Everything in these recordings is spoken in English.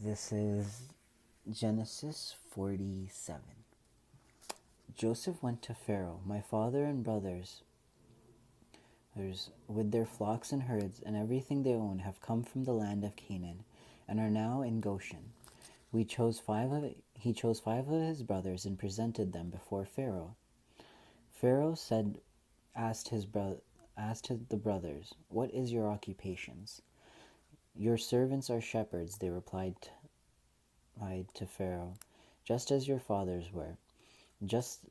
This is Genesis 47. Joseph went to Pharaoh, my father and brothers, with their flocks and herds and everything they own, have come from the land of Canaan and are now in Goshen. He chose five of his brothers and presented them before Pharaoh. Pharaoh asked the brothers, "What is your occupations?" "Your servants are shepherds," they replied to Pharaoh, "just as your fathers were." Just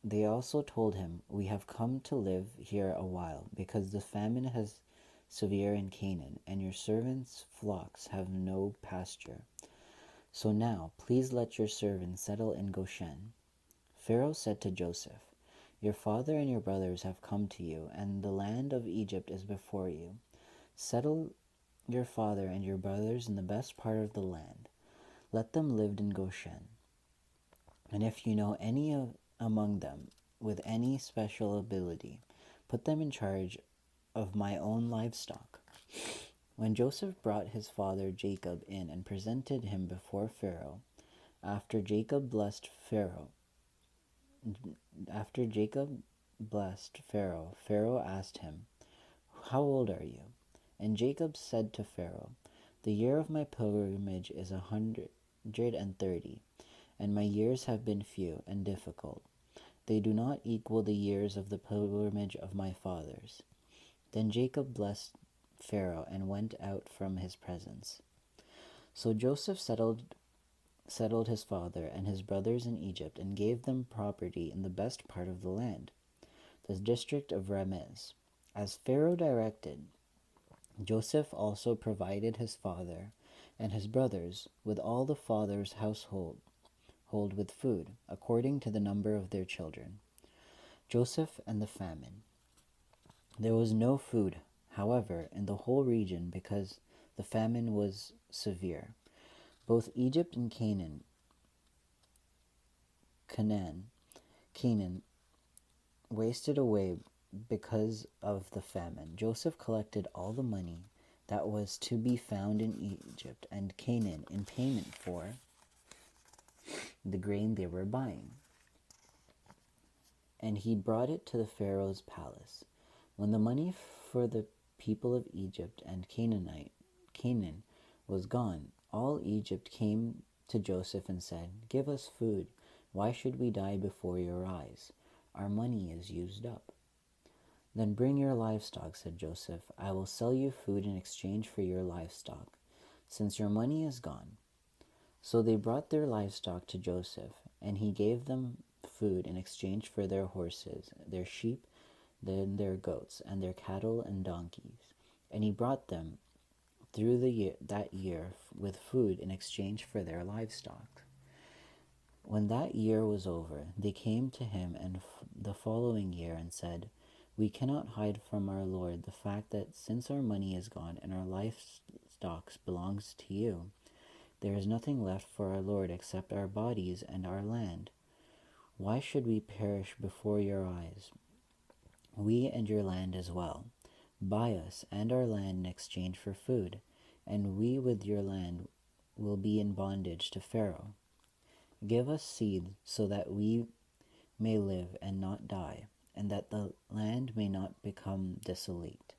They also told him, "We have come to live here a while, because the famine is severe in Canaan, and your servants' flocks have no pasture. So now, please let your servants settle in Goshen." Pharaoh said to Joseph, "Your father and your brothers have come to you, and the land of Egypt is before you. Settle your father and your brothers in the best part of the land. Let them live in Goshen. And if you know among them with any special ability, put them in charge of my own livestock." When Joseph brought his father Jacob in and presented him before Pharaoh, after Jacob blessed Pharaoh, Pharaoh asked him, "How old are you?" And Jacob said to Pharaoh, "The year of my pilgrimage is 130, and my years have been few and difficult. They do not equal the years of the pilgrimage of my fathers." Then Jacob blessed Pharaoh and went out from his presence. So Joseph settled his father and his brothers in Egypt and gave them property in the best part of the land, the district of Ramez. As Pharaoh directed, Joseph also provided his father and his brothers with all the father's household with food, according to the number of their children. Joseph and the famine. There was no food, however, in the whole region because the famine was severe. Both Egypt and Canaan wasted away because of the famine. Joseph collected all the money that was to be found in Egypt and Canaan in payment for the grain they were buying, and he brought it to the Pharaoh's palace. When the money for the people of Egypt and Canaan was gone, all Egypt came to Joseph and said, "Give us food. Why should we die before your eyes? Our money is used up." "Then bring your livestock," said Joseph. "I will sell you food in exchange for your livestock, since your money is gone." So they brought their livestock to Joseph, and he gave them food in exchange for their horses, their sheep, their goats, and their cattle and donkeys. And he brought them through that year with food in exchange for their livestock. When that year was over, they came to him the following year and said, "We cannot hide from our lord the fact that since our money is gone and our livestock belongs to you, there is nothing left for our lord except our bodies and our land. Why should we perish before your eyes, we and your land as well? Buy us and our land in exchange for food, and we with your land will be in bondage to Pharaoh. Give us seed so that we may live and not die, and that the land may not become desolate."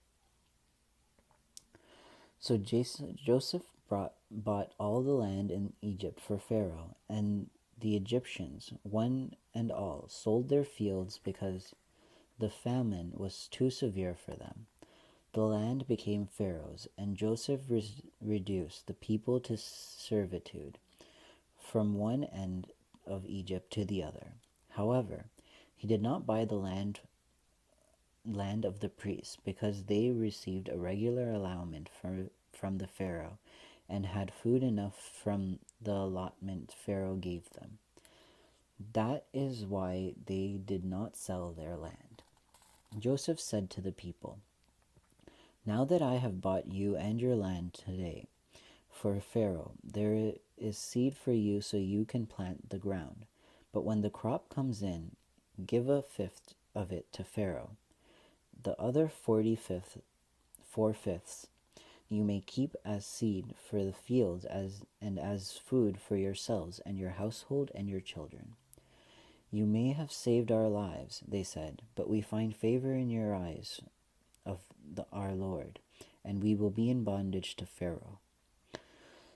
So Joseph bought all the land in Egypt for Pharaoh, and the Egyptians, one and all, sold their fields because the famine was too severe for them. The land became Pharaoh's, and Joseph reduced the people to servitude from one end of Egypt to the other. However, he did not buy the land of the priests, because they received a regular allowance from the Pharaoh and had food enough from the allotment Pharaoh gave them. That is why they did not sell their land. Joseph said to the people, "Now that I have bought you and your land today for Pharaoh, there is seed for you so you can plant the ground. But when the crop comes in, give a fifth of it to Pharaoh. The other 4/5 you may keep as seed for the fields as food for yourselves and your household and your children. You may have saved our lives, they said, but we find favor in your eyes of our Lord, and we will be in bondage to Pharaoh.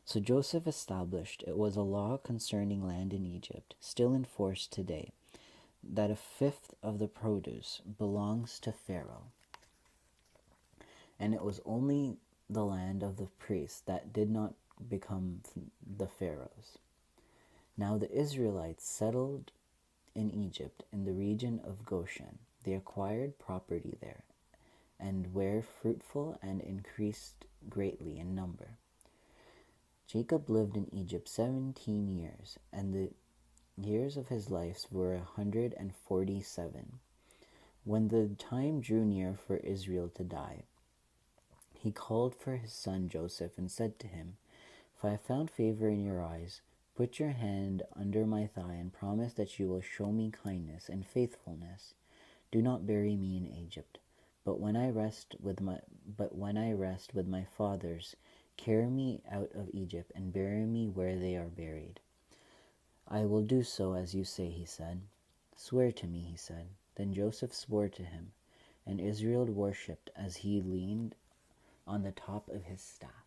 So Joseph established it was a law concerning land in Egypt, still in force today, that a fifth of the produce belongs to Pharaoh. And it was only the land of the priests that did not become the Pharaoh's. Now the Israelites settled in Egypt in the region of Goshen. They acquired property there and were fruitful and increased greatly in number. Jacob lived in Egypt 17 years, and the years of his life were 147. When the time drew near for Israel to die, he called for his son Joseph and said to him, "If I have found favor in your eyes, put your hand under my thigh and promise that you will show me kindness and faithfulness. Do not bury me in Egypt, but when I rest with my fathers, carry me out of Egypt and bury me where they are buried." "I will do so as you say," he said. "Swear to me," he said. Then Joseph swore to him, and Israel worshipped as he leaned on the top of his staff.